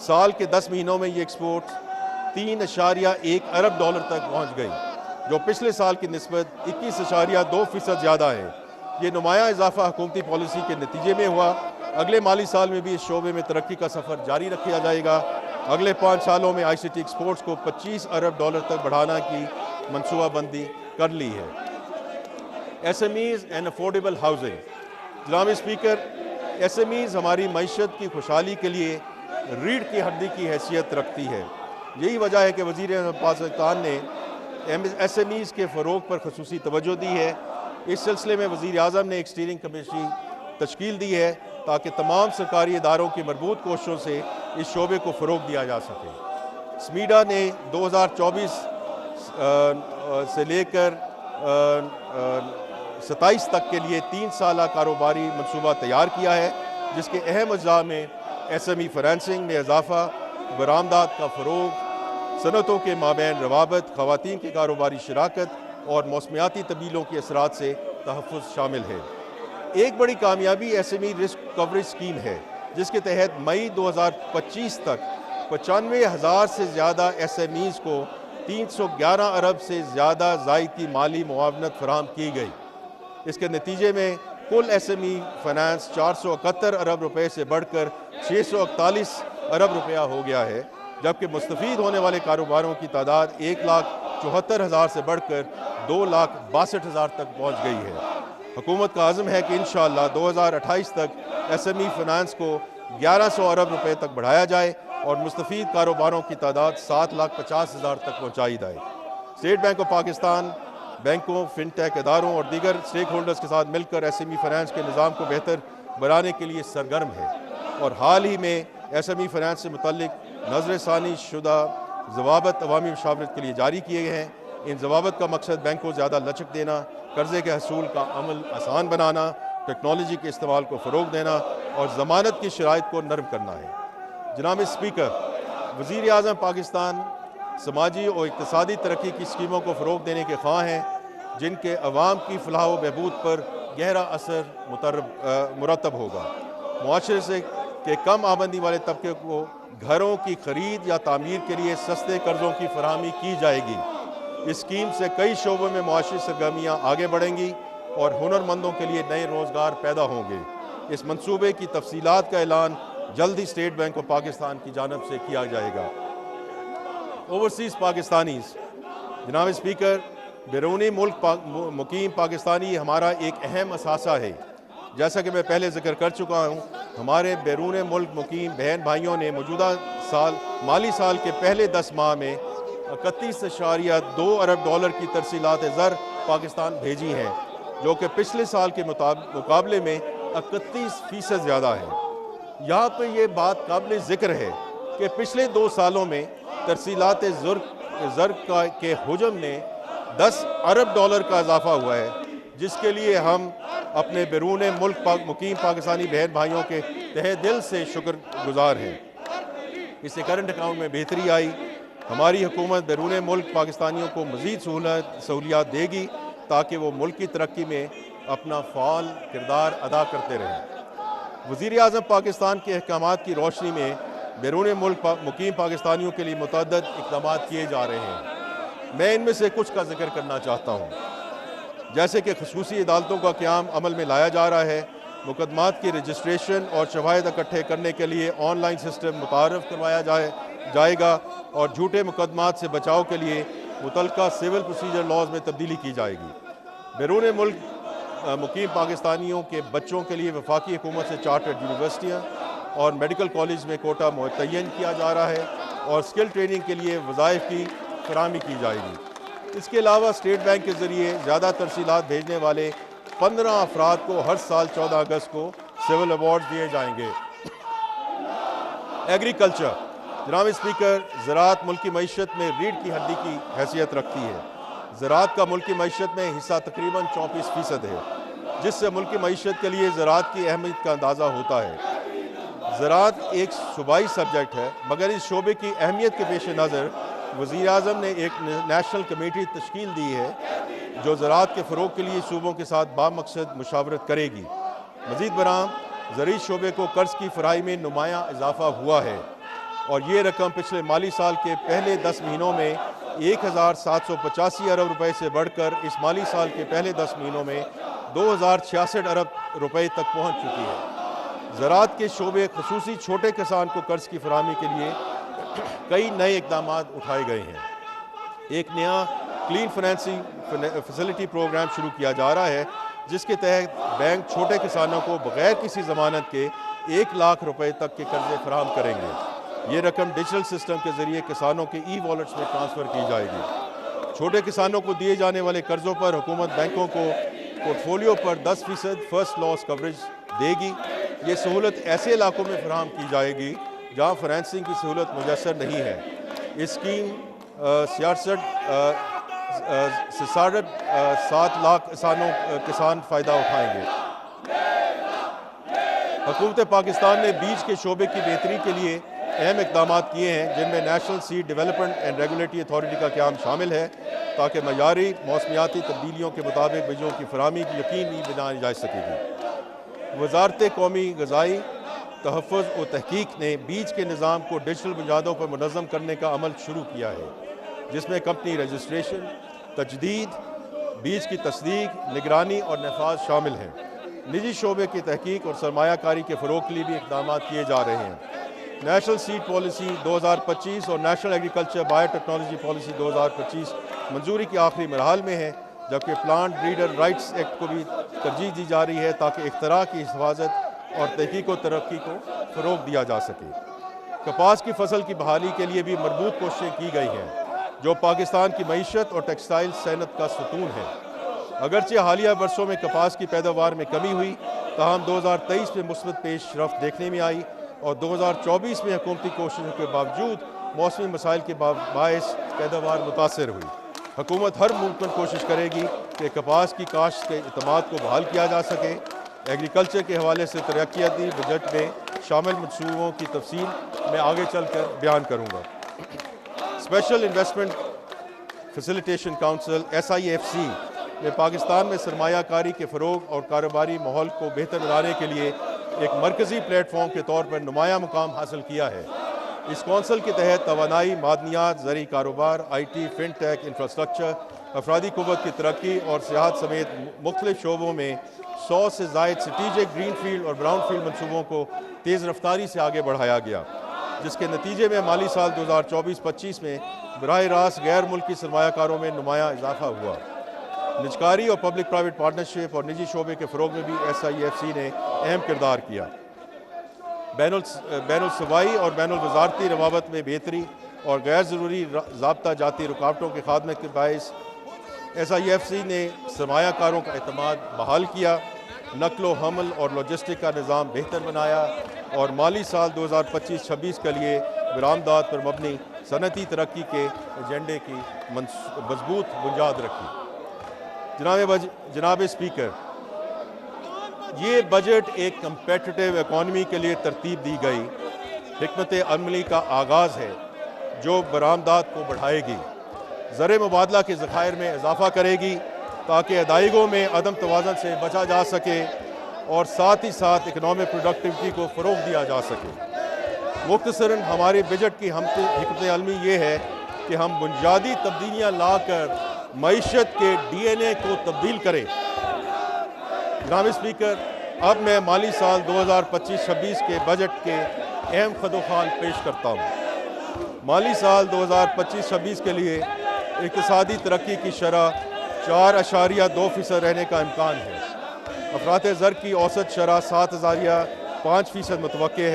سال کے 10 مہینوں میں یہ ایکسپورٹ 3.1 ارب ڈالر تک پہنچ گئی، جو پچھلے سال کی نسبت 21.2% زیادہ ہے۔ یہ نمایاں اضافہ حکومتی پالیسی کے نتیجے میں ہوا۔ اگلے مالی سال میں بھی اس شعبے میں ترقی کا سفر جاری رکھا جائے گا۔ اگلے 5 سالوں میں آئی سی ٹی ایکسپورٹس کو 25 ارب ڈالر تک بڑھانا کی منصوبہ بندی کر لی ہے۔ S M Es and affordable housing. جناب اسپیکر، ایس ایم ایز ہماری معیشت کی خوشحالی کے لیے ریڑھ کی ہڈی کی حیثیت رکھتی ہے۔ یہی وجہ ہے کہ وزیر اعظم پاکستان نے ایس ایم ایز کے فروغ پر خصوصی توجہ دی ہے۔ اس سلسلے میں وزیر اعظم نے ایک اسٹیئرنگ کمیٹی تشکیل دی ہے تاکہ تمام سرکاری اداروں کی مربوط کوششوں سے اس شعبے کو فروغ دیا جا سکے۔ سمیڈا نے 2024 سے لے کر 27 تک کے لیے 3 سالہ کاروباری منصوبہ تیار کیا ہے، جس کے اہم اجزاء میں ایس ایم ای فائنینسنگ میں اضافہ، برآمدات کا فروغ، صنعتوں کے مابین روابط، خواتین کی کاروباری شراکت اور موسمیاتی تبدیلیوں کے اثرات سے تحفظ شامل ہے۔ ایک بڑی کامیابی S M E risk coverage scheme ہے، جس کے تحت مئی 2025 تک 95,000 سے زیادہ ایس ایم ایز کو 311 ارب سے زیادہ زائد کی مالی معاونت فراہم کی گئی۔ اس کے نتیجے میں کل ایس ایم ای فائنانس 471 ارب روپے سے بڑھ کر 641 ارب روپیہ ہو گیا ہے، جبکہ مستفید ہونے والے کاروباروں کی تعداد 1,74,000 سے بڑھ کر 2,62,000 تک پہنچ گئی ہے۔ حکومت کا عزم ہے کہ انشاءاللہ 2028 تک ایس ایم ای فائنانس کو 1,100 ارب روپے تک بڑھایا جائے اور مستفید کاروباروں کی تعداد 7,50,000 تک پہنچائی جائے۔ اسٹیٹ بینک آف پاکستان بینکوں، فن ٹیک اداروں اور دیگر اسٹیک ہولڈرز کے ساتھ مل کر ایس ایم ای فائنانس کے نظام کو بہتر بنانے کے لیے سرگرم ہے، اور حال ہی میں ایس ایم ای فائنانس سے متعلق نظر ثانی شدہ ضوابط عوامی مشاورت کے لیے جاری کیے گئے ہیں۔ ان ضوابط کا مقصد بینک کو زیادہ لچک دینا، قرضے کے حصول کا عمل آسان بنانا، ٹیکنالوجی کے استعمال کو فروغ دینا اور ضمانت کی شرائط کو نرم کرنا ہے۔ جناب اسپیکر، وزیر اعظم پاکستان سماجی اور اقتصادی ترقی کی اسکیموں کو فروغ دینے کے خواہاں ہیں، جن کے عوام کی فلاح و بہبود پر گہرا اثر مرتب ہوگا۔ معاشرے سے کہ کم آمدنی والے طبقے کو گھروں کی خرید یا تعمیر کے لیے سستے قرضوں کی فراہمی کی جائے گی۔ اس اسکیم سے کئی شعبوں میں معاشی سرگرمیاں آگے بڑھیں گی اور ہنرمندوں کے لیے نئے روزگار پیدا ہوں گے۔ اس منصوبے کی تفصیلات کا اعلان جلد ہی اسٹیٹ بینک آف پاکستان کی جانب سے کیا جائے گا۔ اوورسیز پاکستانیز۔ جناب اسپیکر، بیرونی ملک مقیم پاکستانی ہمارا ایک اہم اثاثہ ہے۔ جیسا کہ میں پہلے ذکر کر چکا ہوں، ہمارے بیرون ملک مقیم بہن بھائیوں نے موجودہ مالی سال کے پہلے 10 ماہ میں 31.2 ارب ڈالر کی ترسیلات زر پاکستان بھیجی ہیں، جو کہ پچھلے سال کے مقابلے میں 31% زیادہ ہے۔ یہاں پہ یہ بات قابل ذکر ہے کہ پچھلے 2 سالوں میں ترسیلات زر کے حجم میں 10 ارب ڈالر کا اضافہ ہوا ہے، جس کے لیے ہم اپنے بیرون ملک مقیم پاکستانی بہن بھائیوں کے تہہ دل سے شکر گزار ہیں۔ اس سے کرنٹ اکاؤنٹ میں بہتری آئی۔ ہماری حکومت بیرون ملک پاکستانیوں کو مزید سہولیات دے گی تاکہ وہ ملک کی ترقی میں اپنا فعال کردار ادا کرتے رہیں۔ وزیر اعظم پاکستان کے احکامات کی روشنی میں بیرون ملک مقیم پاکستانیوں کے لیے متعدد اقدامات کیے جا رہے ہیں۔ میں ان میں سے کچھ کا ذکر کرنا چاہتا ہوں، جیسے کہ خصوصی عدالتوں کا قیام عمل میں لایا جا رہا ہے، مقدمات کی رجسٹریشن اور شواہد اکٹھے کرنے کے لیے آن لائن سسٹم متعارف کروایا جائے گا اور جھوٹے مقدمات سے بچاؤ کے لیے متعلقہ سول پروسیجر لاز میں تبدیلی کی جائے گی۔ بیرون ملک مقیم پاکستانیوں کے بچوں کے لیے وفاقی حکومت سے چارٹرڈ یونیورسٹیاں اور میڈیکل کالج میں کوٹا متعین کیا جا رہا ہے اور اسکل ٹریننگ کے لیے وظائف کی فراہمی کی جائے گی۔ اس کے علاوہ اسٹیٹ بینک کے ذریعے زیادہ ترسیلات بھیجنے والے 15 افراد کو ہر سال 14 اگست کو سول ایوارڈ دیے جائیں گے۔ ایگریکلچر۔ جناب اسپیکر، زراعت ملکی معیشت میں ریڑھ کی ہڈی کی حیثیت رکھتی ہے۔ زراعت کا ملکی معیشت میں حصہ تقریباً 34% ہے، جس سے ملکی معیشت کے لیے زراعت کی اہمیت کا اندازہ ہوتا ہے۔ زراعت ایک صوبائی سبجیکٹ ہے، مگر اس شعبے کی اہمیت کے پیش نظر وزیر اعظم نے ایک نیشنل کمیٹی تشکیل دی ہے جو زراعت کے فروغ کے لیے صوبوں کے ساتھ بامقصد مشاورت کرے گی۔ مزید برآں زرعی شعبے کو قرض کی فراہمی میں نمایاں اضافہ ہوا ہے۔ اور یہ رقم پچھلے مالی سال کے پہلے 10 مہینوں میں 1785 ارب روپے سے بڑھ کر اس مالی سال کے پہلے 10 مہینوں میں 2066 ارب روپے تک پہنچ چکی ہے۔ زراعت کے شعبے خصوصی چھوٹے کسان کو قرض کی فراہمی کے لیے کئی نئے اقدامات اٹھائے گئے ہیں۔ ایک نیا کلین فنانسنگ فیسلٹی پروگرام شروع کیا جا رہا ہے، جس کے تحت بینک چھوٹے کسانوں کو بغیر کسی ضمانت کے 1 لاکھ روپے تک کے قرضے فراہم کریں گے۔ یہ رقم ڈیجیٹل سسٹم کے ذریعے کسانوں کے ای والیٹس میں ٹرانسفر کی جائے گی۔ چھوٹے کسانوں کو دیے جانے والے قرضوں پر حکومت بینکوں کو پورٹ فولیو پر 10% فرسٹ لاس کوریج دے گی۔ یہ سہولت ایسے علاقوں میں فراہم کی جائے گی جہاں فنانسنگ کی سہولت میسر نہیں ہے۔ اسکیم 7 لاکھ کسان فائدہ اٹھائیں گے۔ حکومت پاکستان نے بیج کے شعبے کی بہتری کے لیے اہم اقدامات کیے ہیں، جن میں national seed development and regulatory authority کا قیام شامل ہے، تاکہ معیاری موسمیاتی تبدیلیوں کے مطابق بیجوں کی فراہمی یقینی بنائی جا سکے گی۔ وزارت قومی غذائی تحفظ و تحقیق نے بیج کے نظام کو ڈیجیٹل بنیادوں پر منظم کرنے کا عمل شروع کیا ہے، جس میں کمپنی رجسٹریشن، تجدید، بیج کی تصدیق، نگرانی اور نفاذ شامل ہیں۔ نجی شعبے کی تحقیق اور سرمایہ کاری کے فروغ کے لیے بھی اقدامات کیے جا رہے ہیں۔ نیشنل سیڈ پالیسی 2025 اور national agriculture bio technology policy 2025 منظوری کے آخری مراحل میں ہیں، جبکہ پلانٹ بریڈر رائٹس ایکٹ کو بھی ترجیح دی جا رہی ہے تاکہ اختراع کی حفاظت اور تحقیق و ترقی کو فروغ دیا جا سکے۔ کپاس کی فصل کی بحالی کے لیے بھی مربوط کوششیں کی گئی ہیں، جو پاکستان کی معیشت اور ٹیکسٹائل صنعت کا ستون ہے۔ اگرچہ حالیہ برسوں میں کپاس کی پیداوار میں کمی ہوئی، تاہم 2023 میں مثبت پیش رفت دیکھنے میں آئی اور 2024 میں حکومتی کوششوں کے باوجود موسمی مسائل کے باعث پیداوار متاثر ہوئی۔ حکومت ہر ممکن کوشش کرے گی کہ کپاس کی کاشت کے اعتماد کو بحال کیا جا سکے۔ ایگریکلچر کے حوالے سے ترقیاتی بجٹ میں شامل منصوبوں کی تفصیل میں آگے چل کر بیان کروں گا۔ Special investment facilitation council SIFC نے پاکستان میں سرمایہ کاری کے فروغ اور کاروباری ماحول کو بہتر بنانے کے لیے ایک مرکزی پلیٹ فارم کے طور پر نمایاں مقام حاصل کیا ہے۔ اس کونسل کے تحت توانائی، معدنیات، زرعی کاروبار، IT، فن ٹیک، انفراسٹرکچر، افرادی قوت کی ترقی اور سیاحت سمیت مختلف شعبوں میں 100 سے زائد اسٹریٹجک گرین فیلڈ اور براؤن فیلڈ منصوبوں کو تیز رفتاری سے آگے بڑھایا گیا، جس کے نتیجے میں مالی سال 2024-25 میں براہ راست غیر ملکی سرمایہ کاروں میں نمایاں اضافہ ہوا۔ نجکاری اور پبلک پرائیویٹ پارٹنرشپ اور نجی شعبے کے فروغ میں بھی SIFC نے اہم کردار کیا۔ بین الصوبائی اور بین الوزارتی روابط میں بہتری اور غیر ضروری ضابطہ جاتی رکاوٹوں کے خاتمے کے باعث SIFC نے سرمایہ کاروں کا اعتماد بحال کیا، نقل و حمل اور لاجسٹک کا نظام بہتر بنایا اور مالی سال 2025-26 کے لیے برآمدات پر مبنی صنعتی ترقی کے ایجنڈے کی مضبوط بنیاد رکھی۔ جناب اسپیکر، یہ بجٹ ایک کمپیٹیٹیو اکانومی کے لیے ترتیب دی گئی حکمت عملی کا آغاز ہے، جو برآمدات کو بڑھائے گی، زر مبادلہ کے ذخائر میں اضافہ کرے گی تاکہ ادائیگیوں میں عدم توازن سے بچا جا سکے اور ساتھ ہی ساتھ اکنامک پروڈکٹیوٹی کو فروغ دیا جا سکے۔ مختصراً ہمارے بجٹ کی حکمت عملی یہ ہے کہ ہم بنیادی تبدیلیاں لا کر معیشت کے DNA کو تبدیل کریں۔ جناب اسپیکر، اب میں مالی سال 2025-26 کے بجٹ کے اہم خدوخال پیش کرتا ہوں۔ مالی سال 2025-26 کے لیے اقتصادی ترقی کی شرح 4.2% رہنے کا امکان ہے۔ افراط زر کی اوسط شرح 7.5% متوقع ہے۔